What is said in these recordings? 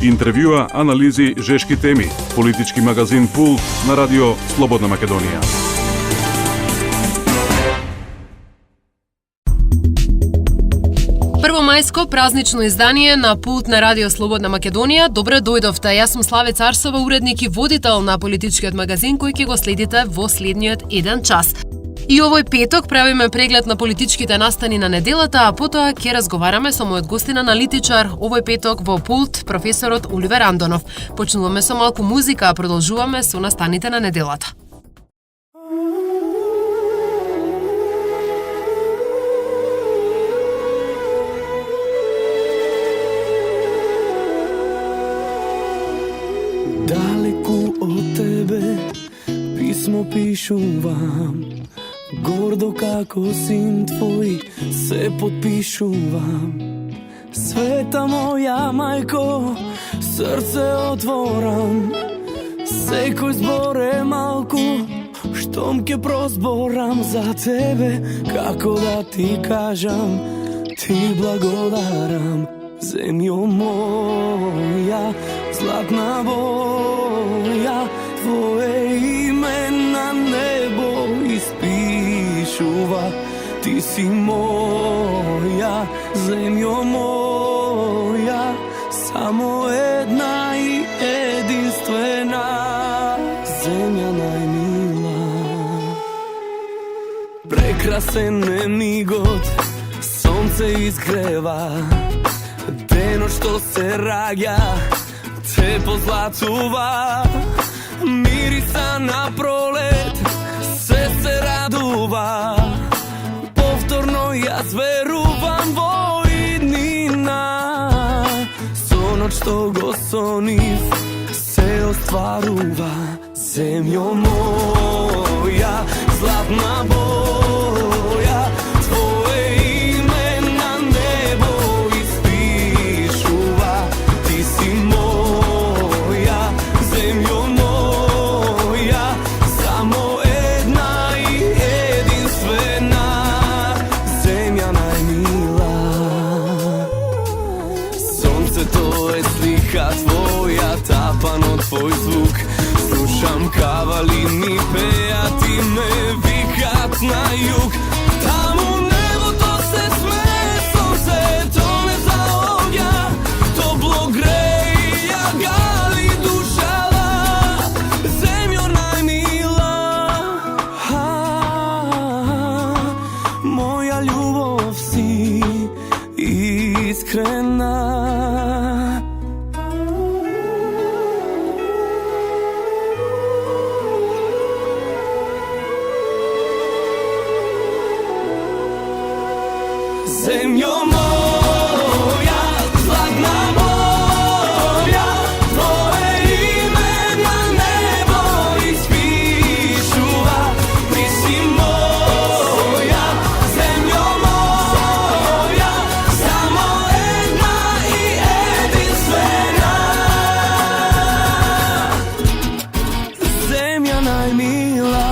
Интервјуа, анализи, жешки теми. Политички магазин Пулт на радио Слободна Македонија. Првомајско празнично издание на Пулт на радио Слободна Македонија. Добре дојдовте. Јас сум Славе Царсова, уредник и водител на политичкиот магазин кој ќе го следите во следниот 1 час. И овој петок правиме преглед на политичките настани на неделата, а потоа ќе разговараме со мојот гостин аналитичар овој петок во Пулт, професорот Оливер Андонов. Почнуваме со малку музика, а продолжуваме со настаните на неделата. Далеку од тебе писмо пишувам, гордо како син твој се подпишувам. Света моја мајко, срце отворам, секој збор е малку, штом ке прозборам за тебе, како да ти кажам, ти благодарам. Земјо моја, златна боја, твое име на небо испишува. Ти си моја, земјо моја, само една и единствена, земја најмила. Прекрасен е мигот, сонце изгрева, денот што се раѓа, те позлатува. Мириса на пролет, се радува. Повторно јас верувам во иднина. Сонот што го сонив, се остварува. Земјо моја, златна боја, твое име на небо испишува. Ти си моја, земјо моја, само една и единствена, земја најмила. Сонцето е слика твоја, тапано твој звук. Слушам кавали ми пеат и ме викат на југ. Таму небото се смее, сонцето не заоѓа, топло греја гали душава, земјо најмила. Моја љубов си искрена. Земјо моја, златна боја, твое име на небо испишува. Ти си моја, земјо моја, само една и единствена, земја најмила.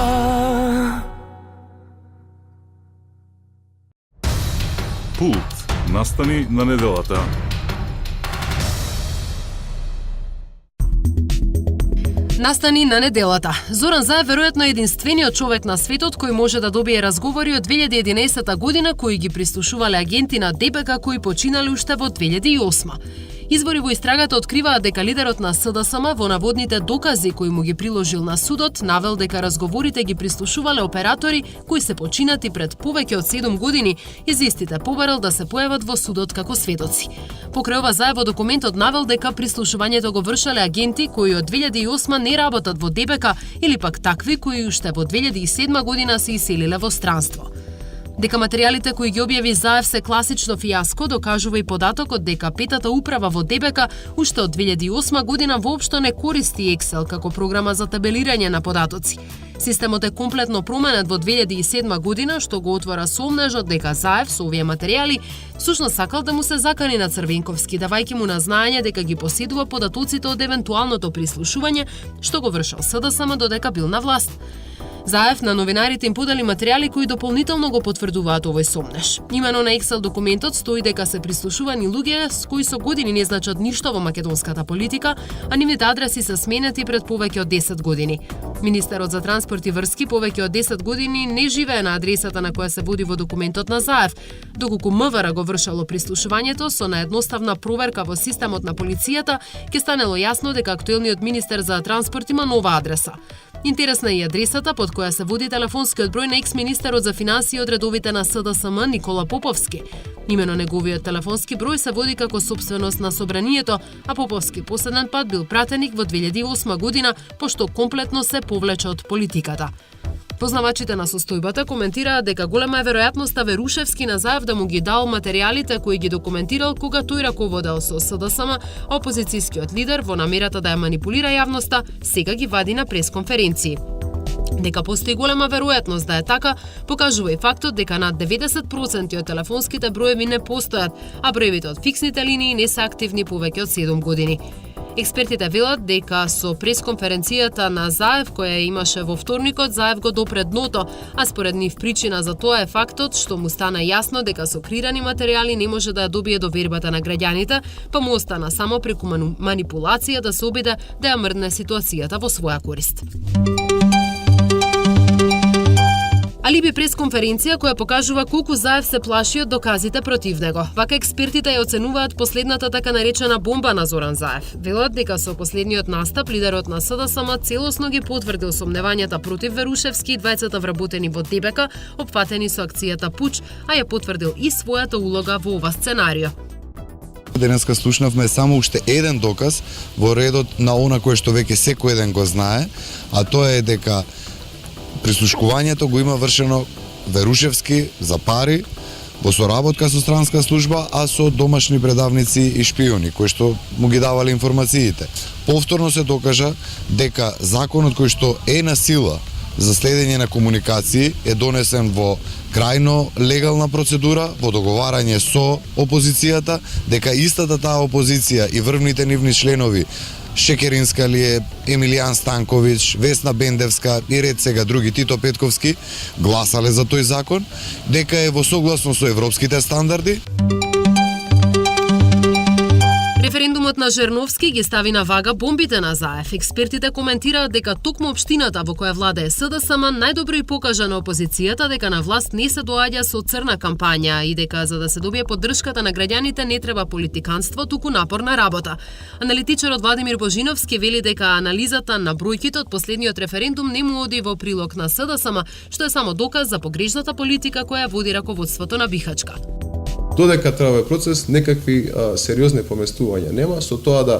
Пулт, настани на неделата. Настани на неделата. Зоран Заев веројатно е единствениот човек на светот кој може да добие разговори од 2011 година кои ги прислушувале агенти на ДПК кои починале уште во 2008. Извори во истрагата откриваат дека лидерот на СДСМ во наводните докази кои му ги приложил на судот навел дека разговорите ги прислушувале оператори кои се починати пред повеќе од 7 години и за истите побарал да се појават во судот како сведоци. Покрај ова Заев во документот навел дека прислушувањето го вршале агенти кои од 2008 не работат во ДПК или пак такви кои уште во 2007 година се иселиле во странство. Дека материјалите кои ги објави Заев се класично фијаско, докажува и податокот дека петата управа во ДПК уште од 2008 година воопшто не користи Excel како програма за табелирање на податоци. Системот е комплетно променет во 2007 година, што го отвора сомнежот дека Заев со овие материјали всушност сакал да му се закани на Црвенковски, давајќи му на знаење дека ги поседува податоците од евентуалното прислушување што го вршал СДСМ додека бил на власт. Заев на новинарите им подали материјали кои дополнително го потврдуваат овој сомнеш. Имено на Excel документот стои дека се прислушувани луѓе с кои со години не значат ништо во македонската политика, а нивните адреси се сменети пред повеќе од 10 години. Министерот за транспорт и врски повеќе од 10 години не живее на адресата на која се води во документот на Заев, доколку МВР го вршало прислушувањето со на едноставна проверка во системот на полицијата, ќе станело јасно дека актуелниот министер за транспорт има нова адреса. Интересна е и адресата под која се води телефонскиот број на екс-министерот за финансии од редовите на СДСМ Никола Поповски. Имено неговиот телефонски број се води како сопственост на собранието, а Поповски последен пат бил пратеник во 2008 година, пошто комплетно се повлече од политиката. Познавачите на состојбата коментираат дека голема е веројатноста Верушевски на Заев да му ги дал материјалите кои ги документирал кога тој раководел со СДСМ, а опозицијскиот лидер во намерата да ја манипулира јавноста сега ги вади на пресконференции. Дека постои голема веројатност да е така, покажува и фактот дека над 90% од телефонските броеви не постојат, а броевите од фиксните линии не се активни повеќе од 7 години. Експертите велат дека со пресконференцијата на Заев, која имаше во вторникот, Заев го допре дното, а според нив причина за тоа е фактот што му стана јасно дека со креирани материјали не може да ја добие довербата на граѓаните, па му остана само преку манипулација да се обиде да ја мрдне ситуацијата во своја корист. Алиби пресконференција која покажува колку Заев се плаши од доказите против него. Вака експертите ја оценуваат последната така наречена бомба на Зоран Заев. Велат дека со последниот настап лидерот на СДСМ целосно ги потврдил сомневањата против Верушевски и двајцата вработени во ДБК, опфатени со акцијата Пуч, а ја потврдил и својата улога во ова сценарио. Денеска слушнавме само уште еден доказ во редот на она кое што веќе секој еден го знае, а тоа е дека прислушкувањето го има вршено Верушевски за пари, во соработка со странска служба, а со домашни предавници и шпиони, кои што му ги давале информациите. Повторно се докажа дека законот кој што е на сила за следење на комуникации е донесен во крајно легална процедура, во договарање со опозицијата, дека истата таа опозиција и врвните нивни членови Шекеринска ли е, Емилијан Станковиќ, Весна Бендевска и ред сега други, Тито Петковски, гласале за тој закон, дека е во согласно со европските стандарди. Референдумот на Жерновски ги стави на вага бомбите на Заев. Експертите коментираат дека токму општината во која владее СДСМ најдобро и покажа на опозицијата дека на власт не се доаѓа со црна кампања и дека за да се добие поддршката на граѓаните не треба политиканство, туку напорна работа. Аналитичарот Владимир Божиновски вели дека анализата на бројките од последниот референдум не му оди во прилог на СДСМ, што е само доказ за погрешната политика која води раководството на Бихачка. Додека трае процес, некакви сериозни поместувања нема, со тоа да,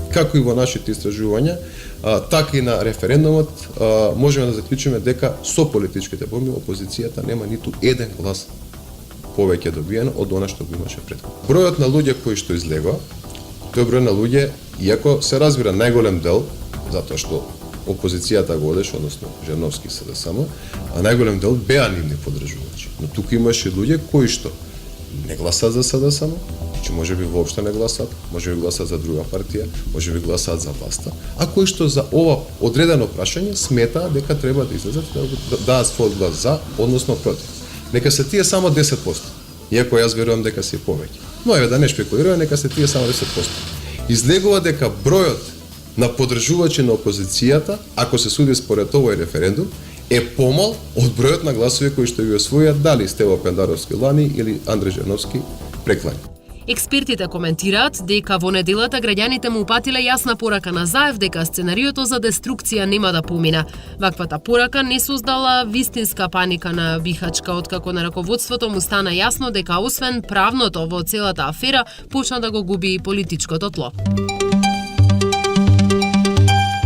како и во нашите истражувања, така и на референдумот, можеме да заклучиме дека со политичките бомби опозицијата нема ниту еден глас повеќе добиен од она што го имаше претходно. Бројот на луѓе кои што излегоа, тој број на луѓе, иако се разбира најголем дел, затоа што опозицијата го одеше, односно Жерновски СДСМ, а најголем дел беа нивни поддржувачи. Но тука имаше луѓе кои што не гласат за СДСМ, че може би воопшто не гласат, може би гласат за друга партија, може би гласат за власта, а кои што за ова одредено прашање сметаат дека треба да излезат да дадат својот глас за, односно против. Нека се тие само 10%, иако јас верувам дека се повеќе. Но еве да не шпекулираме, нека се тие само 10%. Излегува дека бројот на поддржувачи на опозицијата, ако се суди според овој референдум, е помал од бројот на гласови кои што ги освојат дали Стево Пендаровски лани или Андреј Жерновски преклани. Експертите коментираат дека во неделата граѓаните му упатиле јасна порака на Заев дека сценариото за деструкција нема да помине. Ваквата порака не создала вистинска паника на Бихачка, откако на раководството му стана јасно дека освен правното во целата афера, почна да го губи и политичкото тло.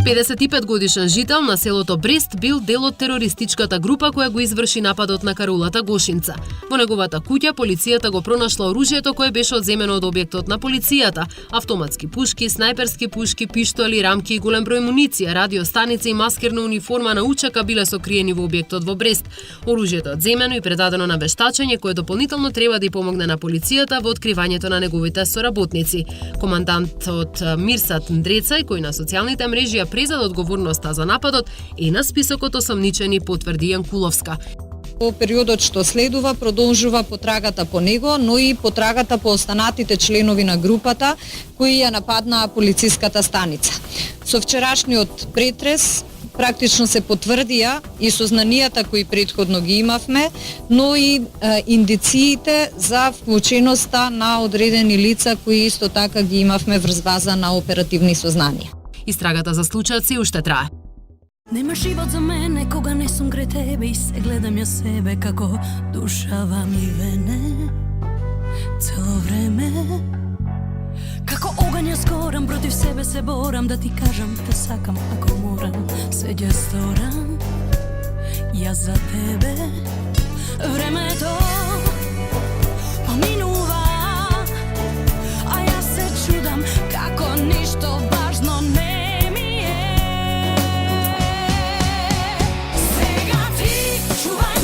55 годишен жител на селото Брест бил дел од терористичката група која го изврши нападот на карулата Гошинца. Во неговата куќа полицијата го пронашла оружјето кое беше одземено од објектот на полицијата: автоматски пушки, снајперски пушки, пиштоли, рамки и голем број муниција, радиостаница и маскерна униформа на УЧК биле сокриени во објектот во Брест. Оружјето одземено и предадено на вештачење кое дополнително треба да и помогне на полицијата во откривањето на неговите соработници. Командантот Мирсат Ндреца, кој на социјалните мрежи ја презад одговорноста за нападот и на списокот осомничени, потврди Јанкуловска. Во периодот што следува продолжува потрагата по него, но и потрагата по останатите членови на групата кои ја нападнаа полициската станица. Со вчерашниот претрес практично се потврдија и сознанијата кои претходно ги имавме, но и индициите за вклученоста на одредени лица кои исто така ги имавме врз база на оперативни сознанија. Истрагата за случајот се уште трае. Нема живот за мене кога не сум кре тебе и се гледам ја себе како душава ми вене цело време. Како оган ја скорам, против себе се борам, да ти кажам те сакам ако морам, се ќе сторам ја за тебе. Времето поминува, а јас се чудам како ништо важно не ми е. Сега ти чувај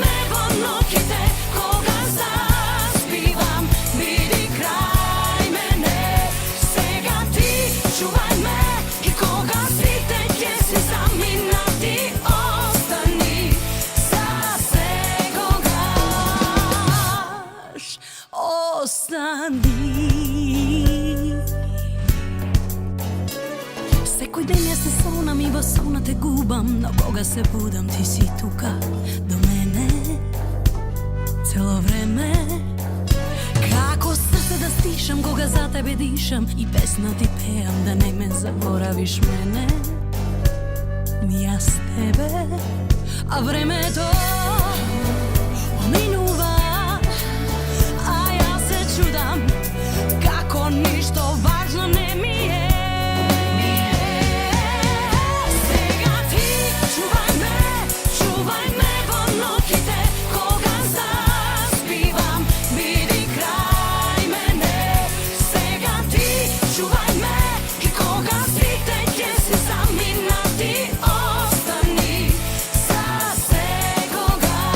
ме во ноќите кога заспивам, биди крај мене. Сега ти чувај ме и кога сите ќе си заминати, остани за секогаш, остани. Секој ден јас се сонам и во сона те губам, но кога се будам ти си тука до мене цело време. Како срце да стишам кога за тебе дишам и песна ти пеам, да не ме заборавиш мене. Јас тебе, а времето поминува, а јас се чудам како ништо важно не ми е. Сега ти чувај ме во ноќите кога заспивам, биди крај мене. Сега ти чувај ме и кога сите ќе се заминати, остани за секогаш.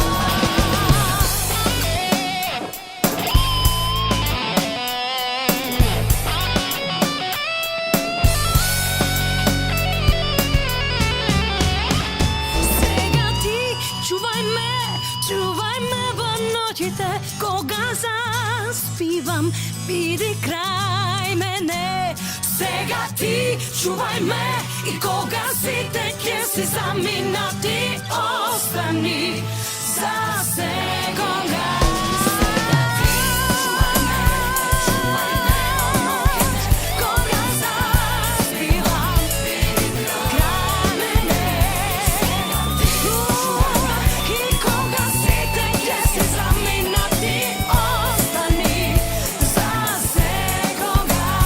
Сега ти чувај ме во ноќите кога заспивам, биди крај мене. Сега ти чувај ме и кога сите ќе се заминати, остани за секогаш. Сега ти чувај ме во ноќите кога заспивам, биди крај мене. Сега ти чувај ме и кога сите ќе се заминати, остани за секогаш.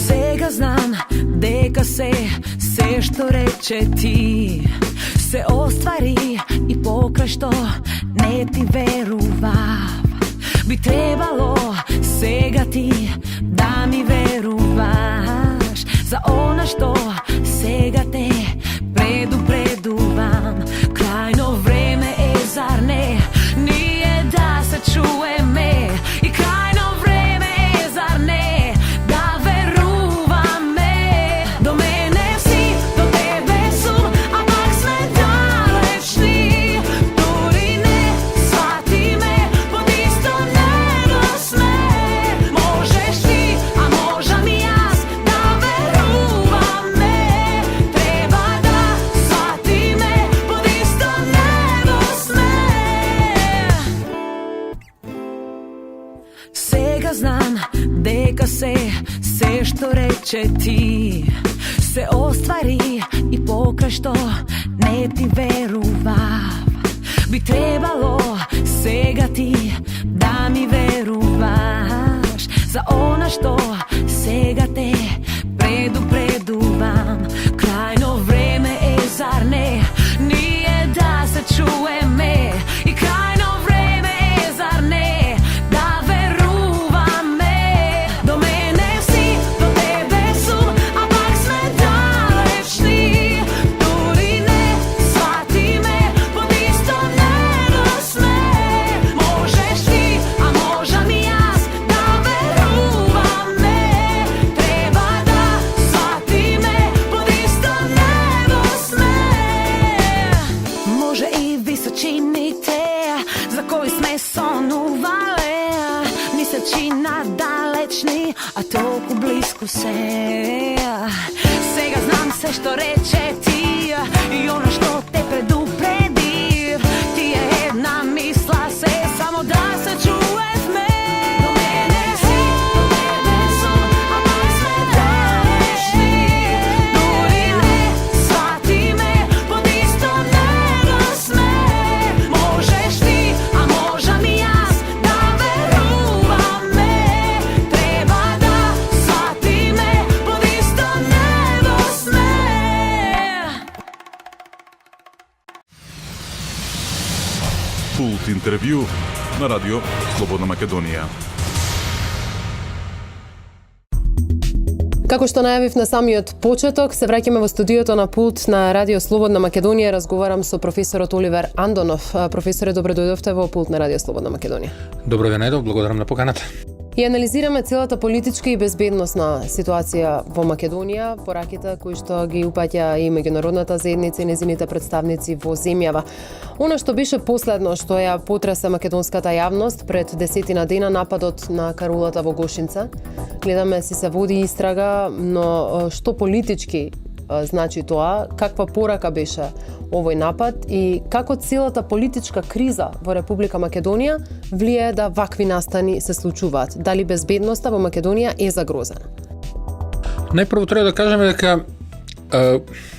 Сега знам дека се што рече ти се оствари и покрај што не ти верував. Би требало сега ти да ми веруваш за она што сега те предупредувам. Крајно време е, зар не? Ние да се чуеме и крајно време е, зар не? Да веруваме. До мене си, до тебе сум, а пак сме далечни. Дури не свати ме, под исто небо сме. Можеш ти, а можам и јас да веруваме. Треба да сватиме, под исто небо сме. Сега знам дека се што рече ти се оствари и покрај што не ти верував. Би требало сега ти да ми веруваш за она што сега те предупредувам. Крајно време е, зар не, ние да се чуеме. И крајно време е, зар не, да веруваме. До мене си, до тебе сум, а пак сме далечни. Дури не свати ме, под исто небо сме. Можеш ти, а можам и јас да веруваме. Треба да сватиме, под исто небо сме. Може и височините за кои сме сонувале ни се чина далечни, а толку близко се. Сега знам се што рече ти и она што те предупреди. Ти е една мисла се, само да се чуевме. До мене си, до тебе сум, а пак сме далечни. Дури не сватиме, под исто небо сме. Можеш ти, а можам и јас да веруваме. Треба да сватиме, под исто небо сме. Пулт интервју на радио Слободна Македонија. Како што најавив на самиот почеток, се враќаме во студиото на Пулт на Радио Слободна Македонија. Разговарам со професорот Оливер Андонов. Професоре, добро дојдовте во Пулт на Радио Слободна Македонија. Добро ве најдов, благодарам на поканата. И анализираме целата политичка и безбедносна ситуација во Македонија, пораките кои што ги упаќа и меѓународната заедница и незините представници во земјава. Она што беше последно што ја потресе македонската јавност пред 10 дена, нападот на карулата во Гошинца. Гледаме си се води истрага, но што политички значи тоа, каква порака беше овој напад и како целата политичка криза во Република Македонија влијае да вакви настани се случуваат. Дали безбедноста во Македонија е загрозена? Најпрво треба да кажеме дека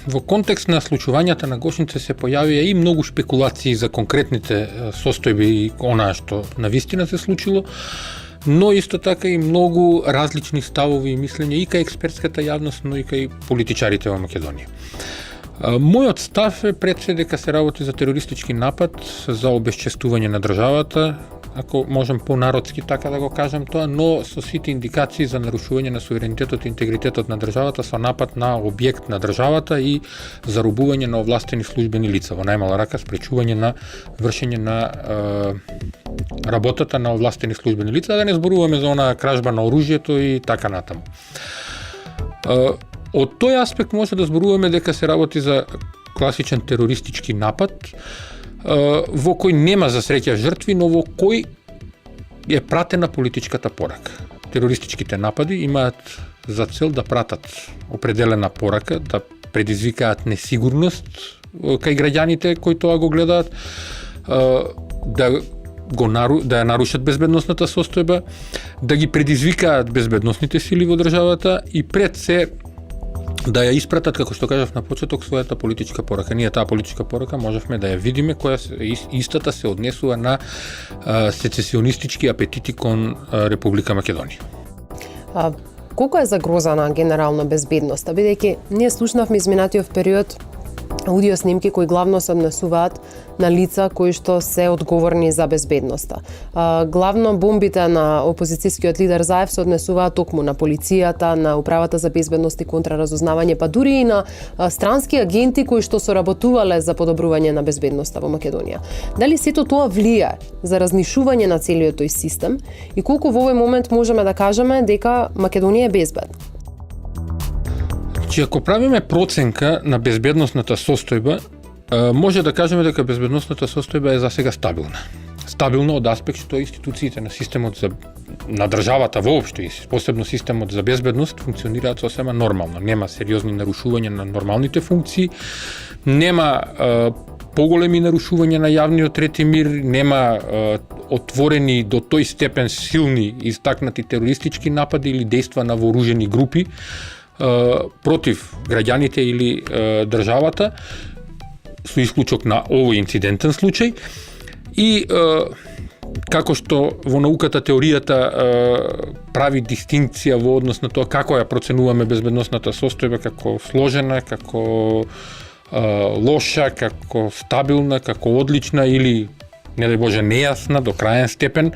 во контекст на случувањата на Гошинце се појавија и многу шпекулации за конкретните состојби и онаа што навистина се случило, но исто така и многу различни ставови и мислења и кај експертската јавност, но и кај политичарите во Македонија. Мојот став е пред се дека се работи за терористички напад, за обесчестување на државата, ако можем понародски така да го кажам тоа, но со сите индикации за нарушување на суверенитетот и интегритетот на државата со напад на објект на државата и заробување на овластени службени лица, во најмала рака спречување на вршење на работата на овластени службени лица, да не зборуваме за онаа кражба на оружјето и така натаму. Од тој аспект може да зборуваме дека се работи за класичен терористички напад, во кој нема за среќа жртви, но во кој е пратена политичката порака. Терористичките напади имаат за цел да пратат определена порака, да предизвикаат несигурност кај граѓаните кои тоа го гледаат, да ја нарушат безбедносната состојба, да ги предизвикаат безбедносните сили во државата и пред се да ја испратат, како што кажав на почеток, својата политичка порака. Ние таа политичка порака можевме да ја видиме, која истата се однесува на сецесионистички апетити кон Република Македонија. Колку е загрозана генерална безбедноста, бидејќи ние слушнавме изминатиот период аудио снимки кои главно се однесуваат на лица кои што се одговорни за безбедноста. Главно бомбите на опозицијскиот лидер Заев се однесуваат токму на полицијата, на управата за безбедност и контраразузнавање, па дури и на странски агенти кои што соработувале за подобрување на безбедноста во Македонија. Дали сето тоа влијае за разнишување на целиот тој систем и колку во овој момент можеме да кажеме дека Македонија е безбедна? Ако правиме проценка на безбедносната состојба, може да кажеме дека безбедносната состојба е за сега стабилна. Стабилна од аспект што институциите на системот на државата воопшто и посебно системот за безбедност функционираат сосема нормално. Нема сериозни нарушувања на нормалните функции, нема поголеми нарушувања на јавниот ред и мир, нема отворени до тој степен силни истакнати терористички напади или дејства на вооружени групи против граѓаните или државата, со исклучок на овој инцидентен случај. И како што во науката теоријата прави дистинкција во однос на тоа како ја проценуваме безбедносната состојба, како сложена, како лоша, како стабилна, како одлична или, не дај Боже, нејасна до краен степен,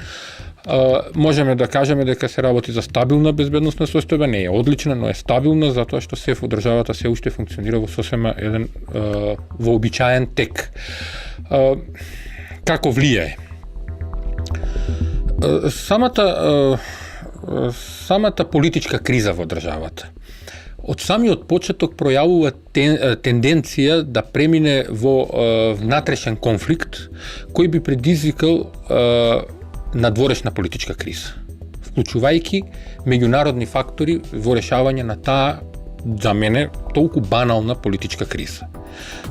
можеме да кажеме дека се работи за стабилна безбедносна состојба, не е одлична, но е стабилна, затоа што се во државата се уште функционира во сосема еден вообичаен тек. Како влијае? Самата политичка криза во државата од самиот почеток пројавува тенденција да премине во внатрешен конфликт кој би предизвикал надворешна политичка криза, вклучувајќи меѓународни фактори во решавање на таа, за мене, толку банална политичка криза.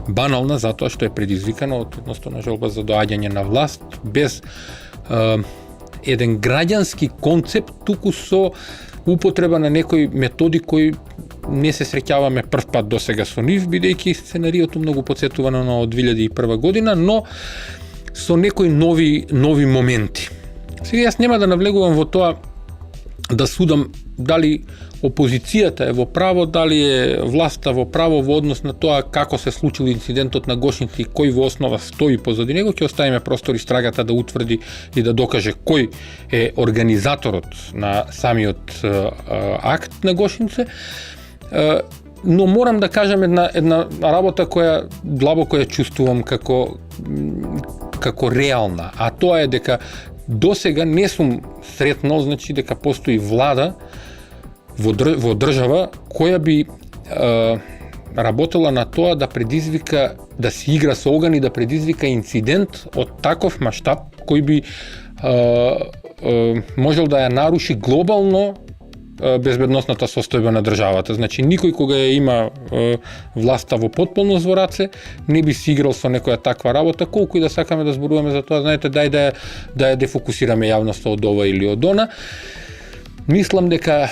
Банална затоа што е предизвикана од едноставна желба за доаѓање на власт без еден граѓански концепт, туку со употреба на некои методи кои не се среќаваме прв пат до сега со нив, бидејќи сценариото многу потсетувано на од 2001 година, но со некои нови моменти. Сега јас нема да навлегувам во тоа да судам дали опозицијата е во право, дали е власта во право во однос на тоа како се случил инцидентот на Гошинци и кој во основа стои позади него. Ќе оставиме простор истрагата да утврди и да докаже кој е организаторот на самиот акт на Гошинце. Но морам да кажам една работа која длабоко ја чувствувам како реална, а тоа е дека досега не сум сретнал, значи дека постои влада во држава која би работела на тоа да предизвика, да се игра со оган и да предизвика инцидент од таков маштаб кој би можел да ја наруши глобално безбедносната состојба на државата. Значи, никој кога ја има власта во потполност во раце, не би си играл со некоја таква работа, колку и да сакаме да зборуваме за тоа, знаете, дај да ја дефокусираме јавноста од ова или од она. Мислам дека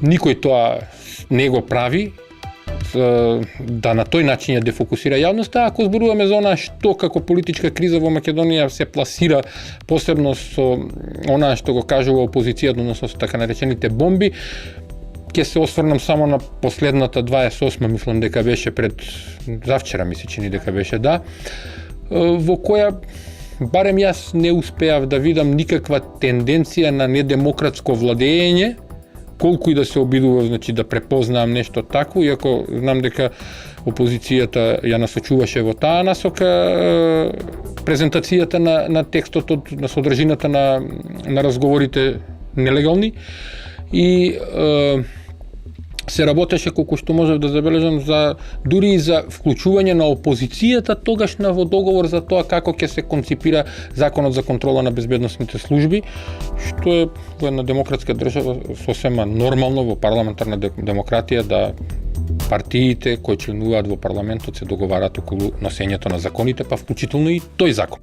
никој тоа не го прави, да на тој начин ја дефокусира јавноста. Ако зборуваме за она што како политичка криза во Македонија се пласира, посебно со она што го кажува опозицијата, односно со така наречените бомби, ќе се осврнам само на последната 28, мислам дека беше пред завчера, ми се чини дека беше, да, во која барем јас не успеав да видам никаква тенденција на недемократско владење, колку и да се обидував, значи, да препознаам нешто такво, иако знам дека опозицијата ја насочуваше во таа насока презентацијата на текстот, на содржината на разговорите нелегални, и се работеше колку што можев да забележам дури и за вклучување на опозицијата тогашна во договор за тоа како ќе се конципира законот за контрола на безбедносните служби, што е во една демократска држава сосема нормално во парламентарна демократија да партиите кои членуваат во парламентот се договарат околу носењето на законите, па вклучително и тој закон.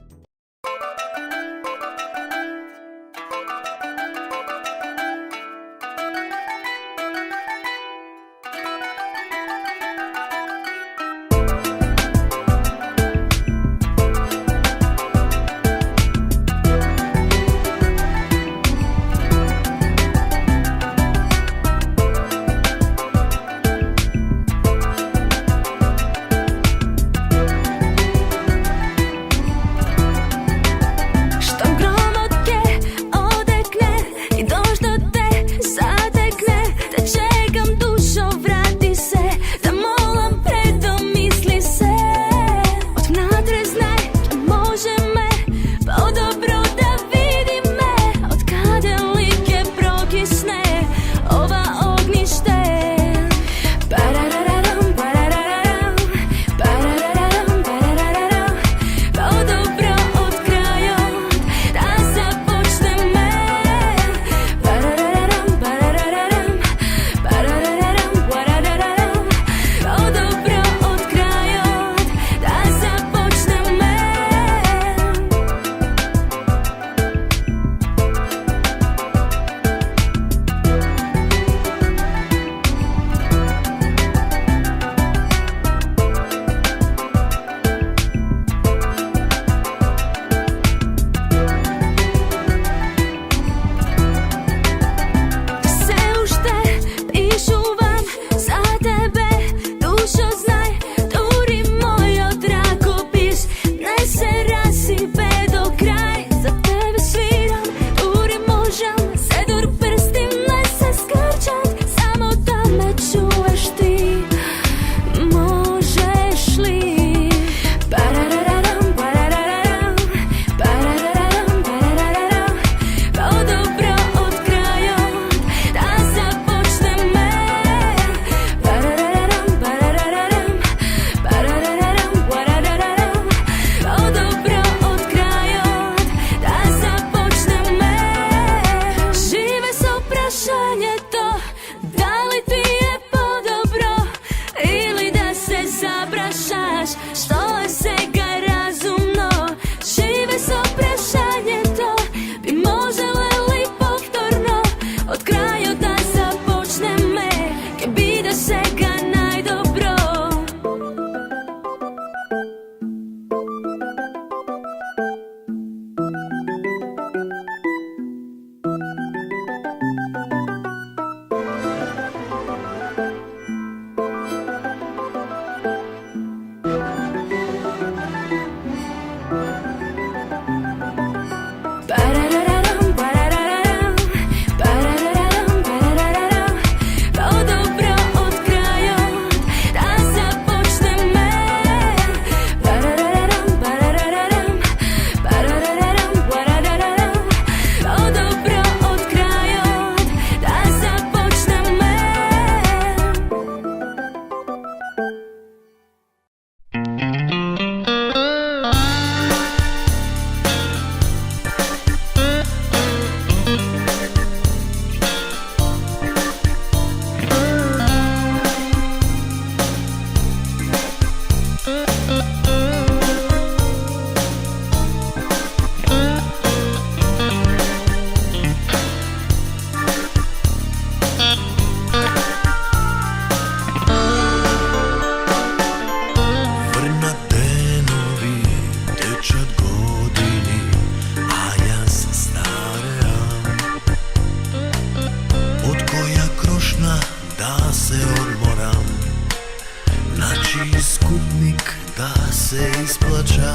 се исплача.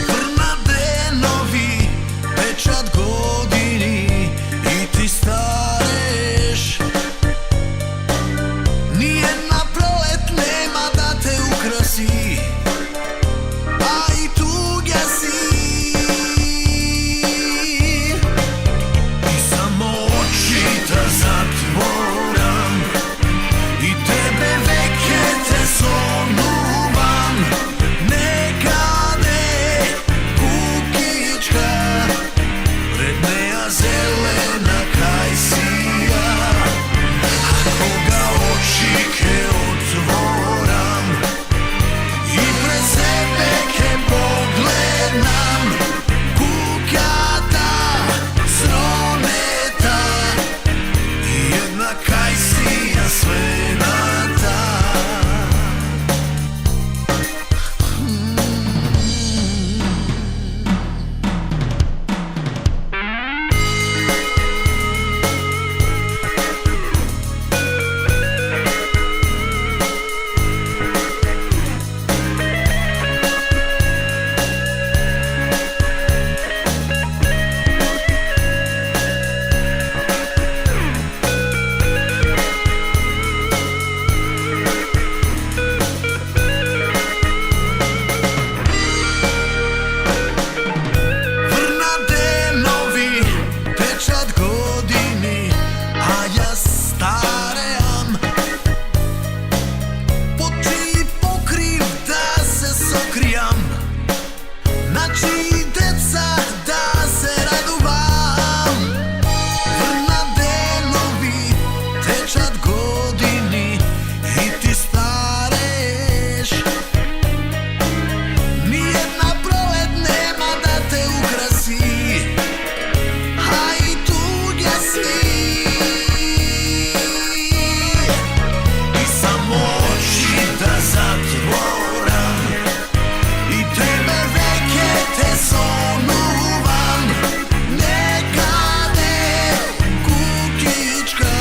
Врна денови, печат години и ти стареш. Ниједна пролет нема да те украси, а и туѓа си. И само очите затворам и тебе веќе те сонувам. Некаде кукичка, пред неја зелена кајсија. А кога очи ке отворам и пред себе ке погледнам, куќата сромета и една кајсија свената. Врна денови, течат години, а јас стареам. Под чиј покрив да се сокријам, на чиј деца да се радувам. Врна денови, течат години и ти старееш. Ниједна пролет нема да те украси, а и туѓа си. И само очи да затворам и тебе веќе те сонувам. Некаде кукичка,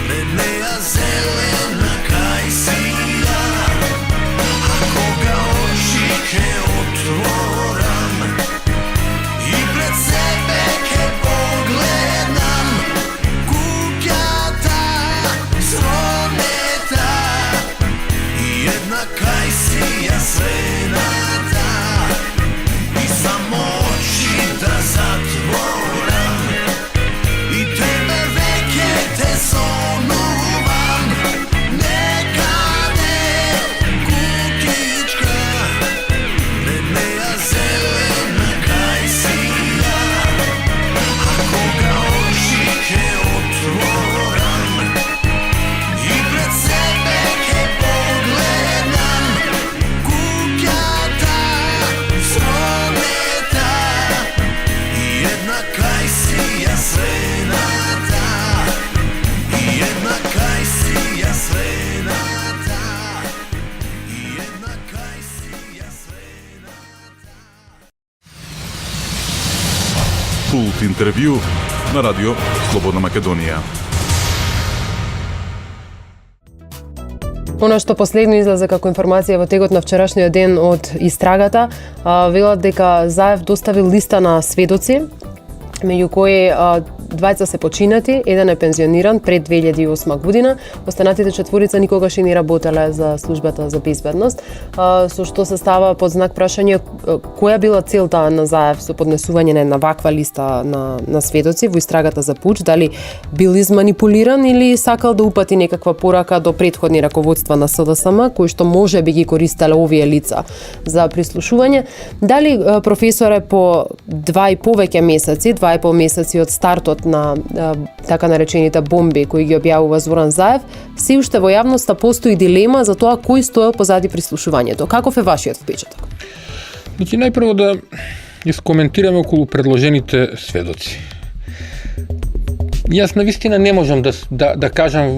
пред неја зелена кајсија. А кога очи ке отворам и пред себе ке погледнам, куќата сромета и една кајсија свената. И само очи да затворам и тебе веќе те сонувам. Некаде кукичка, пред неја зелена кајсија. А кога очи ке отворам и пред себе ке погледнам, куќата сромета и една кајсија свената. И една кајсија свената. И една кајсија свената. Пулт интервју на радио Слободна Македонија. Она што последно излезе како информација во текот на вчерашниот ден од истрагата, велат дека Заев доставил листа на сведоци, меѓу кои двајца се починати, еден е пензиониран пред 2008 година, останатите четворица никогаш и не работеле за службата за безбедност, со што се става под знак прашање која била целта на Заев со поднесување на една ваква листа на сведоци во истрагата за пуч, дали бил изманипулиран или сакал да упати некаква порака до претходни раководства на СДСМ, кои што може би ги користеле овие лица за прислушување, дали професоре по 2 и повеќе месеци, 2,5 месеци од стартот на така наречените бомби кои ги објавува Зоран Заев, се уште во јавноста постои дилема за тоа кој стоел позади прислушувањето. Каков е вашиот впечаток? Значи, најпрво да искоментираме околу предложените сведоци. Јас навистина не можам да кажам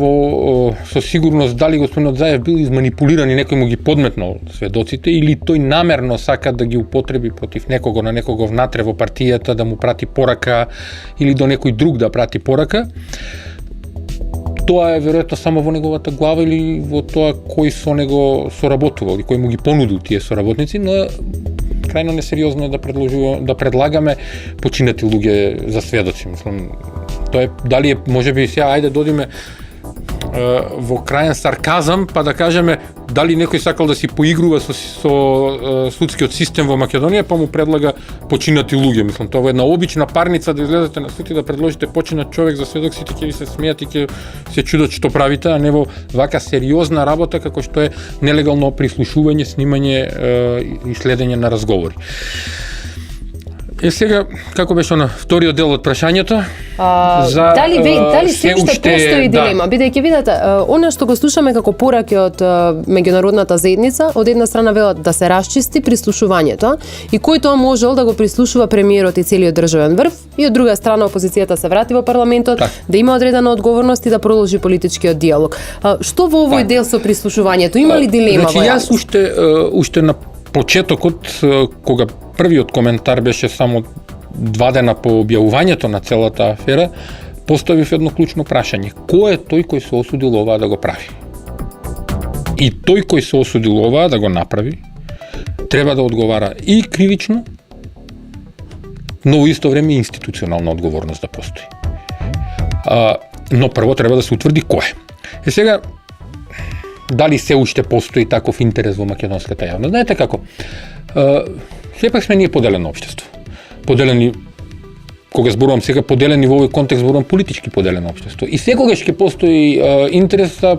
со сигурност дали господинот Заев бил изманипулиран и некој му ги подметнал сведоците или тој намерно сака да ги употреби против некого на некого внатре во партијата, да му прати порака или до некој друг да прати порака. тоа е веројатно само во неговата глава или во тоа кој со него соработувал и кој му ги понудил тие соработници, но крајно несериозно е да предлагаме починати луѓе за сведоци. Мислам, тоа е дали е можеби сега ајде додиме во крајен сарказам, па да кажеме дали некој сакал да си поигрува со судскиот систем во Македонија, па му предлага починати луѓе. Мислам, тоа е една обична парница да излезете на суд и да предложите починат човек за сведок, сите ќе ви се смеат и ќе се чудат што правите, а не во вака сериозна работа како што е нелегално прислушување, снимање и следење на разговори. Сега, како беше вториот дел од прашањето? Дали се уште постои дилема? Бидејќи видете, она што го слушаме како пораки од меѓународната заедница, од една страна велат да се расчисти прислушувањето, и кој тоа можел да го прислушува премиерот и целиот државен врв, и од друга страна опозицијата се врати во парламентот, да има одредена одговорност и да продолжи политичкиот диалог. Што во овој дел со прислушувањето? Има ли дилема во јавност? Јас уште на почетокот, кога првиот коментар беше само 2 дена по објавувањето на целата афера, поставив едно клучно прашање. Кој е тој кој се осудил оваа да го прави? И тој кој се осудил оваа да го направи, треба да одговара и кривично, но во исто време институционална одговорност да постои. Но прво треба да се утврди кој е. Сега, дали се уште постои таков интерес во македонската јавност? Знаете како? Сепак сме ние поделено општество. Поделени, кога зборувам сега поделени во овој контекст, зборувам политички поделено општество. И секогаш ќе постои интерес за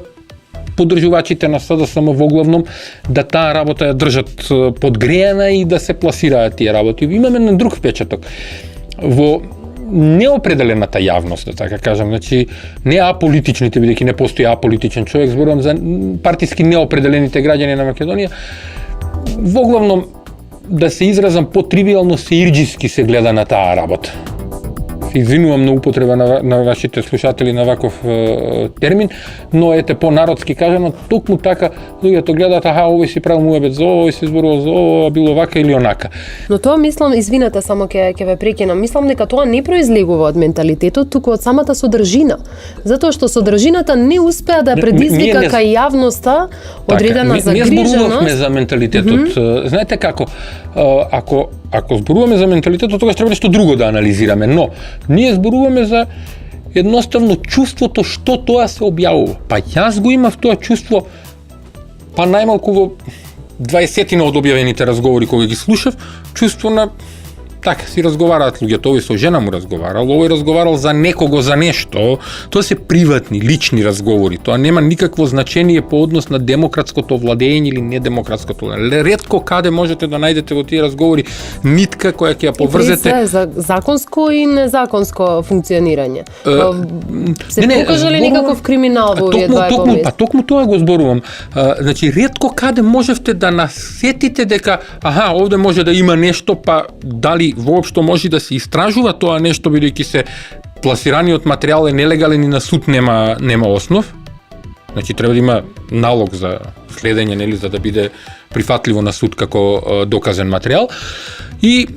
поддржувачите на СДСМ во главном да таа работа ја држат подгреана и да се пласираат тие работи. Имаме на друг впечаток. Во неопределената јавност, да така кажам, значи не аполитичните, бидејќи не постои аполитичен човек, зборувам за партиски неопределените граѓани на Македонија, во главном да се изразам потривијално сеирџиски се гледа на таа работа. Се извинувам на употреба на вашите слушатели на ваков термин, но ете по-народски кажано, токму така луѓето гледаат, овој си правил муабет за овој си зборувал за ова, било вака или онака. Но тоа мислам, извинете, само ќе ве прекинам, мислам дека тоа не произлегува од менталитетот, туку од самата содржина. Затоа што содржината не успеа да предизвика кај јавноста одредена загриженост. Не зборувавме за менталитетот. Знаете како, ако зборуваме за менталитетот, тогаш треба нешто друго да анализираме, но ние зборуваме за едноставно чувството што тоа се објавува. Па јас го имав тоа чувство, па најмалку во 20 од објавените разговори кога ги слушав, чувство на така си разговараат луѓето, овој со жена му разговарал, овој разговарал за некого за нешто, тоа се приватни, лични разговори, тоа нема никакво значение по однос на демократското владење или недемократското владење. Ретко каде можете да најдете во тие разговори нитка која ќе ја поврзете. И за законско и незаконско функционирање. Се покажа ли никаков криминал во овие два помест? Па токму тоа го зборувам. Значи ретко каде можевте да насетите дека овде може да има нешто, па дали воопшто може да се истражува тоа нешто, бидејќи се пласираниот материјал е нелегален и на суд нема основ. Значи треба да има налог за следење, нели, за да биде прифатливо на суд како доказен материјал. И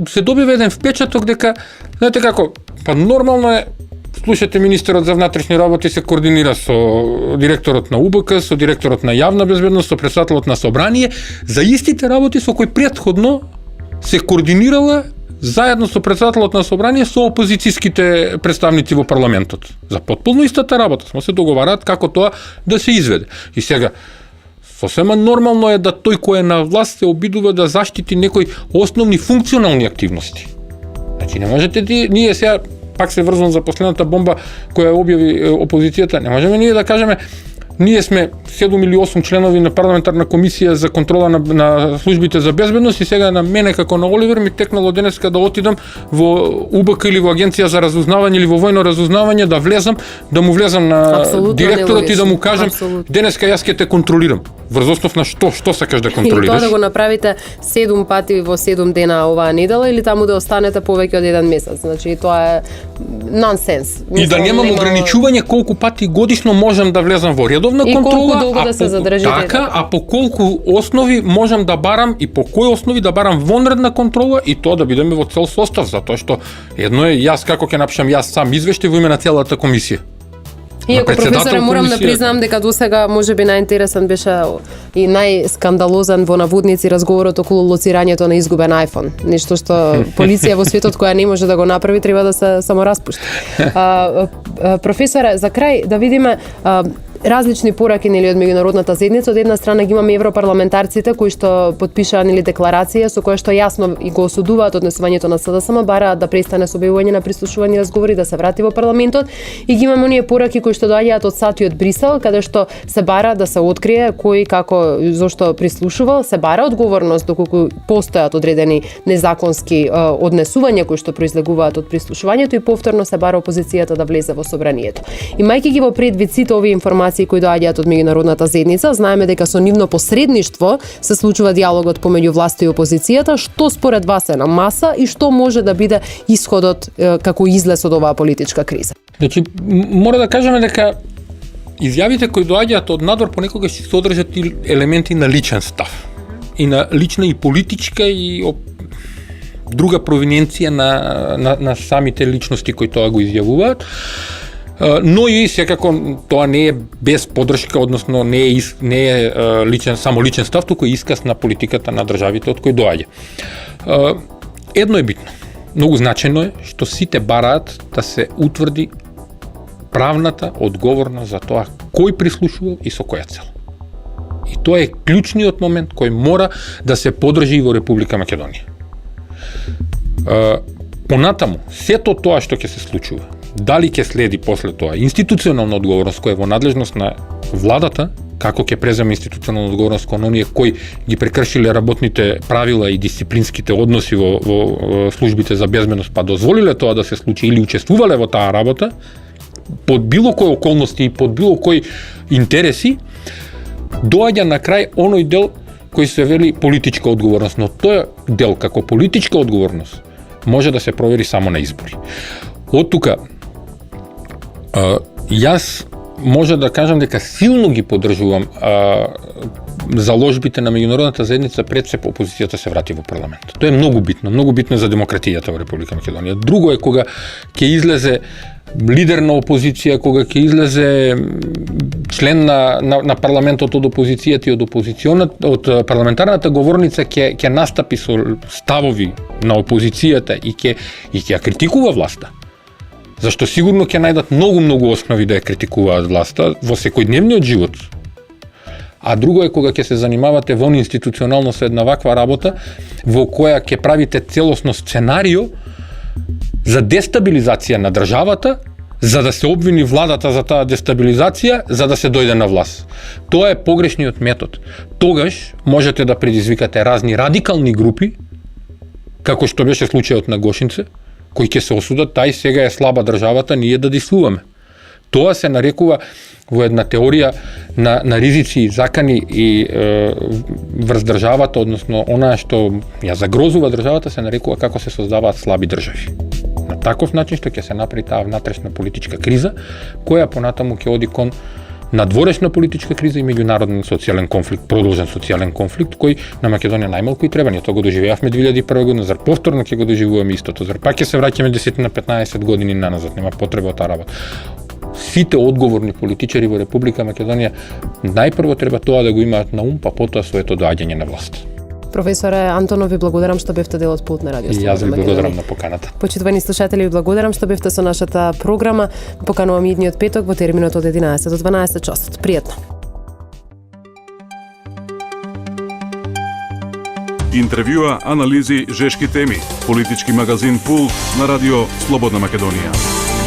се добива еден впечаток дека, знаете како, па нормално е, слушате министерот за внатрешни работи се координира со директорот на УБК, со директорот на јавна безбедност, со претседателот на собрание, за истите работи со кои претходно се координирала заедно со претседателот на собрание со опозицијските представници во парламентот. За потполно истата работа смо се договараат како тоа да се изведе. И сега сосема нормално е да тој кој е на власт се обидува да заштити некои основни функционални активности. Значи не можете ние сега пак се врзвам за последната бомба која објави опозицијата, не можеме ние да кажеме ние сме 7 или 8 членови на парламентарна комисија за контрола на службите за безбедност и сега на мене како на Оливер ми текнало денеска да отидам во УБК или во агенција за разузнавање или во војно разузнавање да му влезам на директорот и да му кажам денеска јас ќе те контролирам. Врз основ на што сакаш да контролираш? Или тоа да го направите 7 пати во 7 дена оваа недела или таму да останете повеќе од 1 месец. Значи тоа е нонсенс. И да немам ограничување колку пати годишно можам да влезам во редовна контрола, да се задржите. А по колку основи можам да барам и по кои основи да барам вонредна контрола и тоа да бидеме во цел состав, затоа што едно е јас како ќе напишам јас сам извештај во име на целата комисија. Иако, председател професоре, морам да комисија. признам дека досега можеби најинтересен беше и најскандалозен во наводници разговорот околу лоцирањето на изгубен iPhone. Нешто што полиција во светот која не може да го направи, треба да се само распушти. Професоре, за крај да видиме различни пораки нели од меѓународната заедница. Од една страна ги имаме европарламентарците кои што потпишаа нели декларација со која што јасно и го осудуваат однесувањето на СДСМ, бараат да престане со објавување на прислушувани разговори, да се врати во парламентот, и ги имаме оние пораки кои што доаѓаат од САД и од Брисел, каде што се бара да се открие кој како зошто прислушувал, се бара одговорност доколку постојат одредени незаконски однесувања кои што произлегуваат од прислушувањето, и повторно се бара опозицијата да влезе во собранието. Имајќи ги во предвид сите овие информации кои доаѓаат од меѓународната заедница, знаеме дека со нивно посредништво се случува диалогот помеѓу власта и опозицијата. Што според вас е на маса и што може да биде исходот како излез од оваа политичка криза? Значи, мора да кажеме дека изјавите кои доаѓаат од надвор понекогаш се содржат и елементи на личен став. И на лична и политичка и друга провиненција на самите личности кои тоа го изјавуваат. Но и секако тоа не е без поддршка, односно не е личен, само личен став, туку е исказ на политиката на државите од кои доаѓа. Едно е битно, многу значајно е што сите бараат да се утврди правната одговорност за тоа кој прислушувал и со која цел. И тоа е клучниот момент кој мора да се поддржи и во Република Македонија. Понатаму, сето тоа што ќе се случува, дали ќе следи после тоа институционална одговорност која е во надлежност на владата, како ќе преземе институционална одговорност кон оние кои ги прекршиле работните правила и дисциплинските односи во службите за безбедност, па дозволиле тоа да се случи или учествувале во таа работа, под било кои околности и под било кои интереси, доаѓа на крај оној дел кој се вели политичка одговорност, но тој дел како политичка одговорност може да се провери само на избори. Од тука, јас може да кажам дека силно ги поддржувам заложбите на меѓународната заедница пред се опозицијата се врати во парламент. Тоа е многу битно за демократијата во Република Македонија. Друго е кога ќе излезе лидер на опозиција, кога ќе излезе член на парламентот од опозицијата и од парламентарната говорница ќе настапи со ставови на опозицијата и ќе ја критикува власта. Зашто сигурно ќе најдат многу основи да ја критикуваат власта во секојдневниот живот. А друго е кога ќе се занимавате во институционално со една ваква работа во која ќе правите целосно сценарио за дестабилизација на државата, за да се обвини владата за таа дестабилизација, за да се дојде на власт. Тоа е погрешниот метод. Тогаш можете да предизвикате разни радикални групи, како што беше случајот на Гошинце, кои ќе се осудат, тај сега е слаба државата, ние да действуваме. Тоа се нарекува во една теорија на ризици и закани и врз државата, односно онаа што ја загрозува државата, се нарекува како се создаваат слаби држави. На таков начин што ќе се направи таа внатрешна политичка криза, која понатаму ќе оди кон надворешна политичка криза и меѓународен социјален конфликт, продолжен социјален конфликт, кој на Македонија најмалку и треба. Ние тоа го доживеавме 2001 година, зар повторно ќе го доживуваме истото, зар пак ќе се враќаме 10 на 15 години наназад, нема потреба од таа работа. Сите одговорни политичари во Република Македонија најпрво треба тоа да го имаат на ум, па потоа своето доаѓање на власт. Професоре Антонов, ви благодарам што бевте дел од Пулт на радио Слободна Македонија. И јас ви благодарам на поканата. Почитувани слушатели, ви благодарам што бевте со нашата програма. Поканувам идниот петок во терминот од 11 до 12 часот. Пријатно. Интервјуа, анализи, жешки теми. Политички магазин Пулт на радио Слободна Македонија.